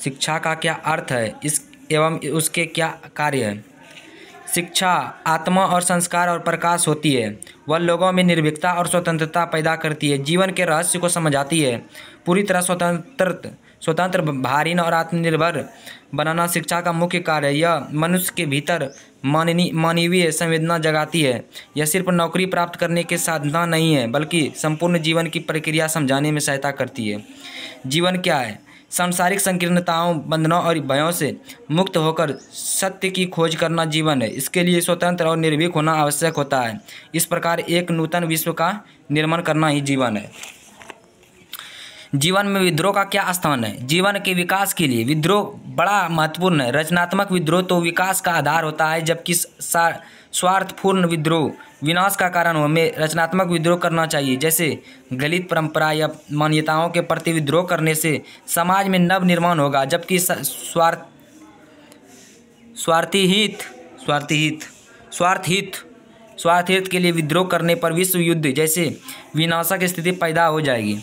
शिक्षा का क्या अर्थ है इस एवं उसके क्या कार्य है। शिक्षा आत्मा और संस्कार और प्रकाश होती है। वह लोगों में निर्भीकता और स्वतंत्रता पैदा करती है, जीवन के रहस्य को समझाती है। पूरी तरह स्वतंत्र भारीन और आत्मनिर्भर बनाना शिक्षा का मुख्य कार्य है। यह मनुष्य के भीतर मानवीय संवेदना जगाती है। यह सिर्फ नौकरी प्राप्त करने के साधना नहीं है, बल्कि संपूर्ण जीवन की प्रक्रिया समझाने में सहायता करती है। जीवन क्या है? सांसारिक संकीर्णताओं, बंधनों और भयों से मुक्त होकर सत्य की खोज करना जीवन है। इसके लिए स्वतंत्र और निर्भीक होना आवश्यक होता है। इस प्रकार एक नूतन विश्व का निर्माण करना ही जीवन है। जीवन में विद्रोह का क्या स्थान है? जीवन के विकास के लिए विद्रोह बड़ा महत्वपूर्ण है। रचनात्मक विद्रोह तो विकास का आधार होता है, जबकि स्वार्थपूर्ण विद्रोह विनाश का कारण हो। हमें रचनात्मक विद्रोह करना चाहिए, जैसे गलित परंपरा या मान्यताओं के प्रति विद्रोह करने से समाज में नव निर्माण होगा, जबकि स्वार्थहित के लिए विद्रोह करने पर विश्व युद्ध जैसे विनाशक स्थिति पैदा हो जाएगी।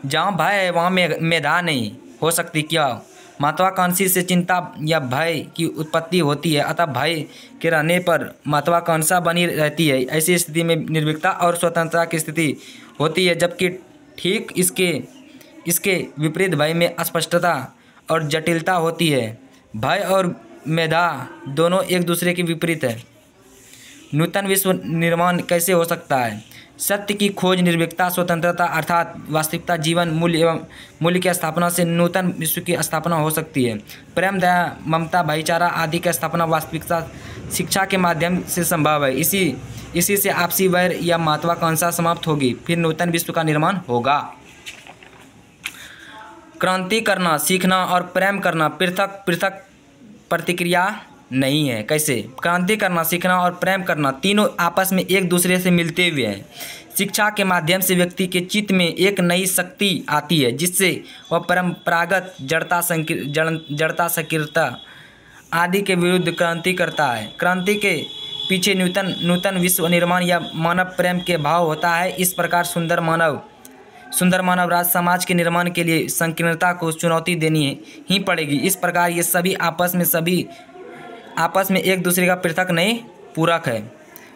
जहाँ भय है वहाँ मेधा नहीं हो सकती। क्या महत्वाकांक्षी से चिंता या भय की उत्पत्ति होती है, अतः भय के रहने पर महत्वाकांक्षा बनी रहती है। ऐसी स्थिति में निर्भीकता और स्वतंत्रता की स्थिति होती है, जबकि ठीक इसके विपरीत भय में अस्पष्टता और जटिलता होती है। भय और मेधा दोनों एक दूसरे के विपरीत है। नूतन विश्व निर्माण कैसे हो सकता है? सत्य की खोज, निर्भीकता, स्वतंत्रता अर्थात वास्तविकता, जीवन मूल्य की स्थापना से नूतन विश्व की स्थापना हो सकती है। प्रेम, दया, ममता, भाईचारा आदि की स्थापना वास्तविकता शिक्षा के माध्यम से संभव है। इसी से आपसी वैर या महत्वाकांक्षा समाप्त होगी, फिर नूतन विश्व का निर्माण होगा। क्रांति करना, सीखना और प्रेम करना पृथक पृथक प्रतिक्रिया नहीं है। कैसे? क्रांति करना, सीखना और प्रेम करना तीनों आपस में एक दूसरे से मिलते हुए हैं। शिक्षा के माध्यम से व्यक्ति के चित्त में एक नई शक्ति आती है, जिससे वह परंपरागत जड़ता संकीर्णता आदि के विरुद्ध क्रांति करता है। क्रांति के पीछे नूतन विश्व निर्माण या मानव प्रेम के भाव होता है। इस प्रकार सुंदर मानव राज समाज के निर्माण के लिए संकीर्णता को चुनौती देनी ही पड़ेगी। इस प्रकार ये सभी आपस में एक दूसरे का पृथक नहीं, पूरक है।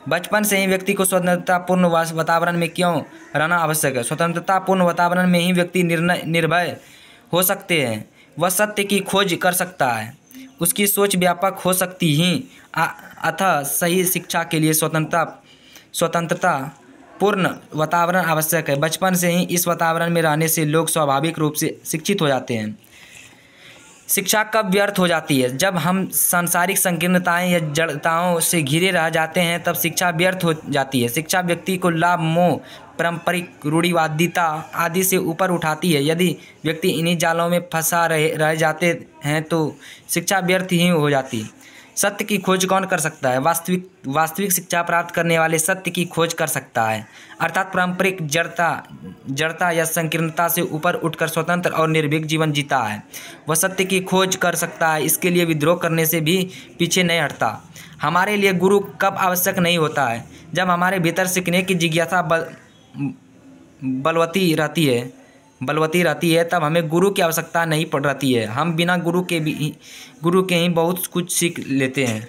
बचपन से ही व्यक्ति को स्वतंत्रतापूर्ण वातावरण में क्यों रहना आवश्यक है? स्वतंत्रतापूर्ण वातावरण में ही व्यक्ति निर्भय हो सकते हैं। वह सत्य की खोज कर सकता है, उसकी सोच व्यापक हो सकती ही। अतः सही शिक्षा के लिए स्वतंत्रतापूर्ण वातावरण आवश्यक है। बचपन से ही इस वातावरण में रहने से लोग स्वाभाविक रूप से शिक्षित हो जाते हैं। शिक्षा कब व्यर्थ हो जाती है? जब हम सांसारिक संकीर्णताएं या जड़ताओं से घिरे रह जाते हैं, तब शिक्षा व्यर्थ हो जाती है। शिक्षा व्यक्ति को लाभ, मोह, पारंपरिक रूढ़िवादिता आदि से ऊपर उठाती है। यदि व्यक्ति इन्हीं जालों में फंसा रह जाते हैं तो शिक्षा व्यर्थ ही हो जाती। सत्य की खोज कौन कर सकता है? वास्तविक शिक्षा प्राप्त करने वाले सत्य की खोज कर सकता है, अर्थात पारंपरिक जड़ता या संकीर्णता से ऊपर उठकर स्वतंत्र और निर्भीक जीवन जीता है। वह सत्य की खोज कर सकता है, इसके लिए विद्रोह करने से भी पीछे नहीं हटता। हमारे लिए गुरु कब आवश्यक नहीं होता है? जब हमारे भीतर सीखने की जिज्ञासा बलवती रहती है, तब हमें गुरु की आवश्यकता नहीं पड़ रहती है। हम बिना गुरु के ही बहुत कुछ सीख लेते हैं।